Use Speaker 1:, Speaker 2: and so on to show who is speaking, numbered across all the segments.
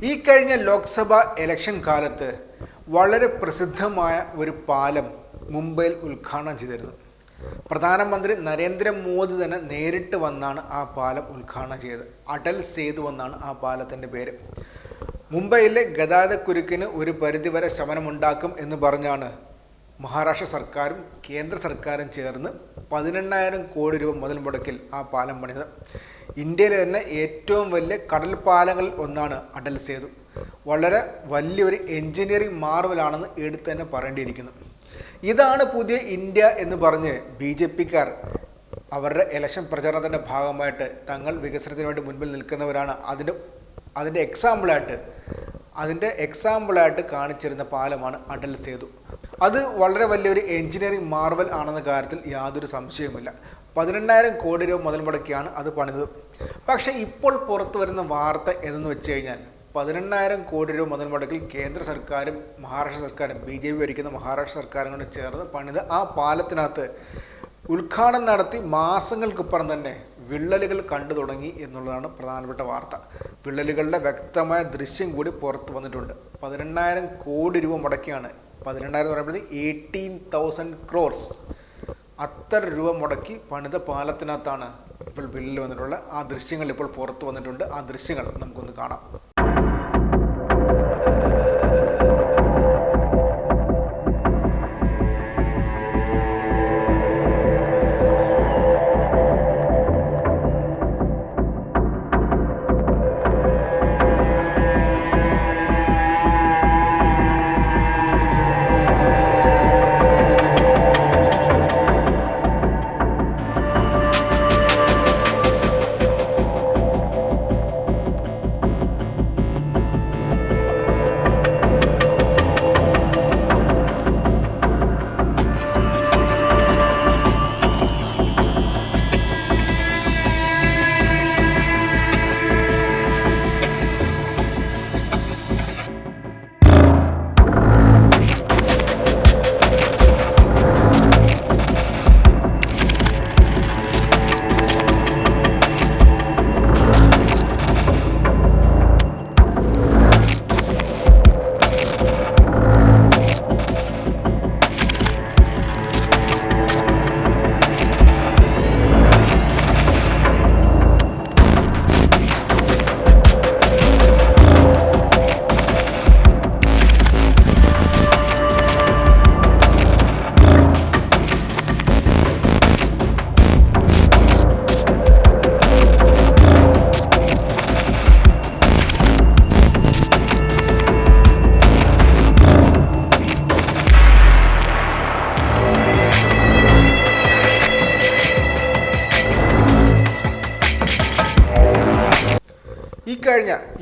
Speaker 1: ഈ കഴിഞ്ഞ ലോക്സഭാ ഇലക്ഷൻ കാലത്ത് വളരെ പ്രസിദ്ധമായ ഒരു പാലം മുംബൈയിൽ ഉദ്ഘാടനം ചെയ്തിരുന്നു. പ്രധാനമന്ത്രി നരേന്ദ്രമോദി തന്നെ നേരിട്ട് വന്നാണ് ആ പാലം ഉദ്ഘാടനം ചെയ്തത്. അടൽ സേതു എന്നാണ് ആ പാലത്തിൻ്റെ പേര്. മുംബൈയിലെ ഗതാഗതക്കുരുക്കിന് ഒരു പരിധിവരെ ശമനമുണ്ടാക്കും എന്ന് പറഞ്ഞാണ് മഹാരാഷ്ട്ര സർക്കാരും കേന്ദ്ര സർക്കാരും ചേർന്ന് 18,000 കോടി രൂപ മുതൽ മുടക്കിൽ ആ പാലം പണിത്. ഇന്ത്യയിലെ തന്നെ ഏറ്റവും വലിയ കടൽ പാലങ്ങളിൽ ഒന്നാണ് അടൽ സേതു. വളരെ വലിയൊരു എൻജിനീയറിംഗ് മാർവലാണെന്ന് എടുത്തു തന്നെ പറയേണ്ടിയിരിക്കുന്നു. ഇതാണ് പുതിയ ഇന്ത്യ എന്ന് പറഞ്ഞ് BJP-ക്കാർ അവരുടെ ഇലക്ഷൻ പ്രചാരണത്തിൻ്റെ ഭാഗമായിട്ട് തങ്ങൾ വികസനത്തിന് വേണ്ടി മുൻപിൽ നിൽക്കുന്നവരാണ്. അതിൻ്റെ എക്സാമ്പിളായിട്ട് കാണിച്ചിരുന്ന പാലമാണ് അടൽ സേതു. അത് വളരെ വലിയൊരു എൻജിനീയറിംഗ് മാർവൽ ആണെന്ന കാര്യത്തിൽ യാതൊരു സംശയവുമില്ല. 18,000 കോടി രൂപ മുതൽ മുടക്കിയാണ് അത് പണിതത്. പക്ഷേ ഇപ്പോൾ പുറത്തു വരുന്ന വാർത്ത എന്തെന്ന് വെച്ച് കഴിഞ്ഞാൽ 18,000 കോടി രൂപ മുതൽ മുടക്കിൽ കേന്ദ്ര സർക്കാരും മഹാരാഷ്ട്ര സർക്കാരും BJP ഭരിക്കുന്ന മഹാരാഷ്ട്ര സർക്കാരും കൊണ്ട് ചേർന്ന് പണിത് ആ പാലത്തിനകത്ത് ഉദ്ഘാടനം നടത്തി മാസങ്ങൾക്കിപ്പുറം തന്നെ വിള്ളലുകൾ കണ്ടു തുടങ്ങി എന്നുള്ളതാണ് പ്രധാനപ്പെട്ട വാർത്ത. വിള്ളലുകളുടെ വ്യക്തമായ ദൃശ്യം കൂടി പുറത്തു വന്നിട്ടുണ്ട്. 18,000 കോടി രൂപ മുടക്കിയാണ്, 18,000 എന്ന് പറയുമ്പോഴത്തേക്ക് 18,000 crores, അത്ര രൂപ മുടക്കി പണിത പാലത്തിനകത്താണ് ഇപ്പോൾ വിള്ളൽ വന്നിട്ടുള്ള ആ ദൃശ്യങ്ങൾ ഇപ്പോൾ പുറത്തു വന്നിട്ടുണ്ട്. ആ ദൃശ്യങ്ങൾ നമുക്കൊന്ന് കാണാം.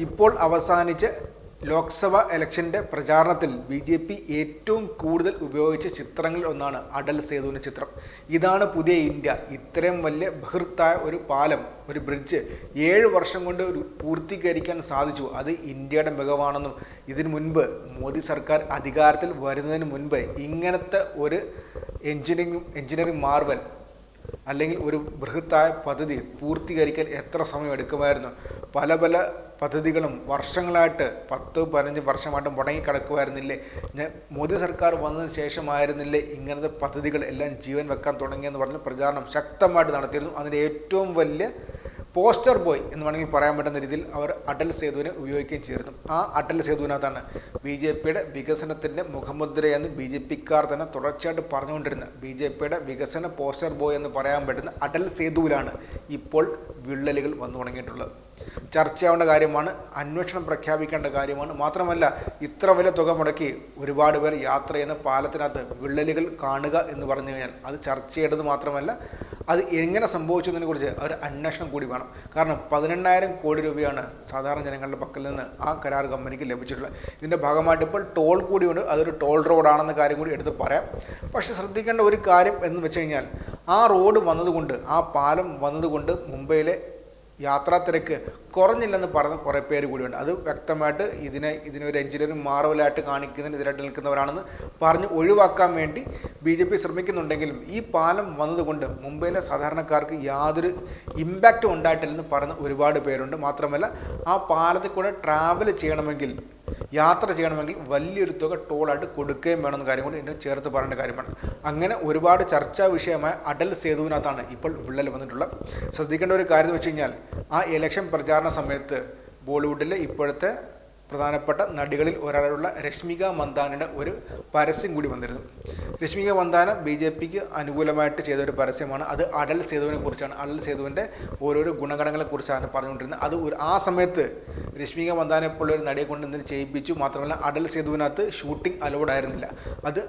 Speaker 1: ഇപ്പോൾ അവസാനിച്ച ലോക്സഭ ഇലക്ഷൻ്റെ പ്രചാരണത്തിൽ BJP ഏറ്റവും കൂടുതൽ ഉപയോഗിച്ച ചിത്രങ്ങളിൽ ഒന്നാണ് അടൽ സേതുവിൻ്റെ ചിത്രം. ഇതാണ് പുതിയ ഇന്ത്യ, ഇത്രയും വലിയ ബൃഹത്തായ ഒരു പാലം, ഒരു ബ്രിഡ്ജ് 7 വർഷം കൊണ്ട് പൂർത്തീകരിക്കാൻ സാധിച്ചു. അത് ഇന്ത്യയുടെ മികവാണെന്നും ഇതിനു മുൻപ് മോദി സർക്കാർ അധികാരത്തിൽ വരുന്നതിന് മുൻപ് ഇങ്ങനത്തെ ഒരു എൻജിനീയറിംഗ് മാർവൽ അല്ലെങ്കിൽ ഒരു ബൃഹത്തായ പദ്ധതി പൂർത്തീകരിക്കാൻ എത്ര സമയം എടുക്കുമായിരുന്നു. പല പദ്ധതികളും വർഷങ്ങളായിട്ട് 10-15 വർഷമായിട്ട് മുടങ്ങിക്കിടക്കുമായിരുന്നില്ലേ. മോദി സർക്കാർ വന്നതിന് ശേഷമായിരുന്നില്ലേ ഇങ്ങനത്തെ പദ്ധതികൾ എല്ലാം ജീവൻ വെക്കാൻ തുടങ്ങിയെന്ന് പറഞ്ഞ് പ്രചാരണം ശക്തമായിട്ട് നടത്തിയിരുന്നു. അതിൻ്റെ ഏറ്റവും വലിയ പോസ്റ്റർ ബോയ് എന്ന് വേണമെങ്കിൽ പറയാൻ പറ്റുന്ന രീതിയിൽ അവർ അടൽ സേതുവിനെ ഉപയോഗിക്കുകയും ചെയ്തിരുന്നു. ആ അടൽ സേതുവിനകത്താണ് BJP-യുടെ വികസനത്തിൻ്റെ മുഖമുദ്രയെന്ന് BJP-ക്കാർ തന്നെ തുടർച്ചയായിട്ട് പറഞ്ഞുകൊണ്ടിരുന്ന BJP-യുടെ വികസന പോസ്റ്റർ ബോയ് എന്ന് പറയാൻ പറ്റുന്ന അടൽ സേതുവിലാണ് ഇപ്പോൾ വിള്ളലുകൾ വന്നു തുടങ്ങിയിട്ടുള്ളത്. ചർച്ചയാവേണ്ട കാര്യമാണ്, അന്വേഷണം പ്രഖ്യാപിക്കേണ്ട കാര്യമാണ്. മാത്രമല്ല ഇത്ര വലിയ തുക മുടക്കി ഒരുപാട് പേർ യാത്ര ചെയ്യുന്ന പാലത്തിനകത്ത് വിള്ളലുകൾ കാണുക എന്ന് പറഞ്ഞു കഴിഞ്ഞാൽ അത് ചർച്ച ചെയ്യേണ്ടത് മാത്രമല്ല, അത് എങ്ങനെ സംഭവിച്ചു എന്നതിനെക്കുറിച്ച് ഒരു അന്വേഷണം കൂടി വേണം. കാരണം 18,000 കോടി രൂപയാണ് സാധാരണ ജനങ്ങളുടെ പക്കൽ നിന്ന് ആ കരാർ കമ്പനിക്ക് ലഭിച്ചിട്ടുള്ളത്. ഇതിൻ്റെ ഭാഗമായിട്ട് ഇപ്പോൾ ടോൾ കൂടിയുണ്ട്. അതൊരു ടോൾ റോഡാണെന്ന കാര്യം കൂടി എടുത്ത് പറയാം. പക്ഷേ ശ്രദ്ധിക്കേണ്ട ഒരു കാര്യം എന്ന് വെച്ച് കഴിഞ്ഞാൽ ആ റോഡ് വന്നതുകൊണ്ട്, ആ പാലം വന്നതുകൊണ്ട് മുംബൈയിലെ യാത്രാ തിരക്ക് കുറഞ്ഞില്ലെന്ന് പറഞ്ഞ കുറേ പേര് കൂടിയുണ്ട്. അത് വ്യക്തമായിട്ട് ഇതിനെ ഒരു എഞ്ചിനീയറിംഗ് മാർവലായിട്ട് കാണിക്കുന്നതിന് എതിരായിട്ട് നിൽക്കുന്നവരാണെന്ന് പറഞ്ഞ് ഒഴിവാക്കാൻ വേണ്ടി BJP ശ്രമിക്കുന്നുണ്ടെങ്കിലും ഈ പാലം വന്നതുകൊണ്ട് മുംബൈയിലെ സാധാരണക്കാർക്ക് യാതൊരു ഇമ്പാക്റ്റും ഉണ്ടായിട്ടില്ലെന്ന് പറഞ്ഞ ഒരുപാട് പേരുണ്ട്. മാത്രമല്ല ആ പാലത്തിൽ കൂടെ ട്രാവൽ ചെയ്യണമെങ്കിൽ, യാത്ര ചെയ്യണമെങ്കിൽ വലിയൊരു തുക ടോളായിട്ട് കൊടുക്കുകയും വേണമെന്ന കാര്യം കൊണ്ട് ഇതിനെ ചേർത്ത് പറയേണ്ട കാര്യമാണ്. അങ്ങനെ ഒരുപാട് ചർച്ചാ വിഷയമായ അടൽ സേതുവിനകത്താണ് ഇപ്പോൾ വിള്ളൽ വന്നിട്ടുള്ളത്. ശ്രദ്ധിക്കേണ്ട ഒരു കാര്യം എന്ന് വെച്ച് കഴിഞ്ഞാൽ, ആ ഇലക്ഷൻ പ്രചാരണ സമയത്ത് ബോളിവുഡിലെ ഇപ്പോഴത്തെ പ്രധാനപ്പെട്ട നടികളിൽ ഒരാളുള്ള രശ്മിക മന്ദാനയുടെ ഒരു പരസ്യം കൂടി വന്നിരുന്നു. രശ്മിക മന്ദാന BJPക്ക് അനുകൂലമായിട്ട് ചെയ്ത ഒരു പരസ്യമാണ്. അത് അടൽ സേതുവിനെ കുറിച്ചാണ്. അടൽ സേതുവിൻ്റെ ഓരോരോ ഗുണഗണങ്ങളെക്കുറിച്ചാണ് പറഞ്ഞുകൊണ്ടിരുന്നത്. അത് ആ സമയത്ത് രശ്മിക മന്ദാനെ പോലൊരു നടിയെ കൊണ്ട് ഇന്ന് ചെയ്യിപ്പിച്ചു. മാത്രമല്ല അടൽ സേതുവിനകത്ത് ഷൂട്ടിംഗ് അലൗഡ് ആയിരുന്നില്ല. അത്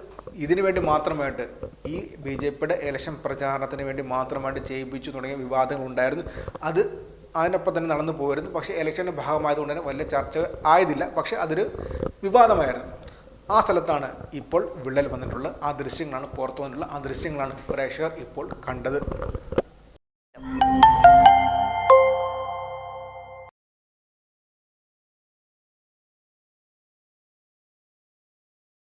Speaker 1: ഇതിനു വേണ്ടി മാത്രമായിട്ട്, ഈ BJPയുടെ ഇലക്ഷൻ പ്രചാരണത്തിന് വേണ്ടി മാത്രമായിട്ട് ചെയ്യിപ്പിച്ചു തുടങ്ങിയ വിവാദങ്ങളുണ്ടായിരുന്നു. അതിനൊപ്പം തന്നെ നടന്നു പോയിരുന്നു. പക്ഷേ ഇലക്ഷൻ്റെ ഭാഗമായതുകൊണ്ട് തന്നെ വലിയ ചർച്ച ആയതില്ല. പക്ഷേ അതൊരു വിവാദമായിരുന്നു. ആ സ്ഥലത്താണ് ഇപ്പോൾ വിള്ളൽ വന്നിട്ടുള്ളത്. ആ ദൃശ്യങ്ങളാണ് പുറത്തു വന്നിട്ടുള്ളത്. ആ ദൃശ്യങ്ങളാണ് പ്രേക്ഷകർ ഇപ്പോൾ കണ്ടത്.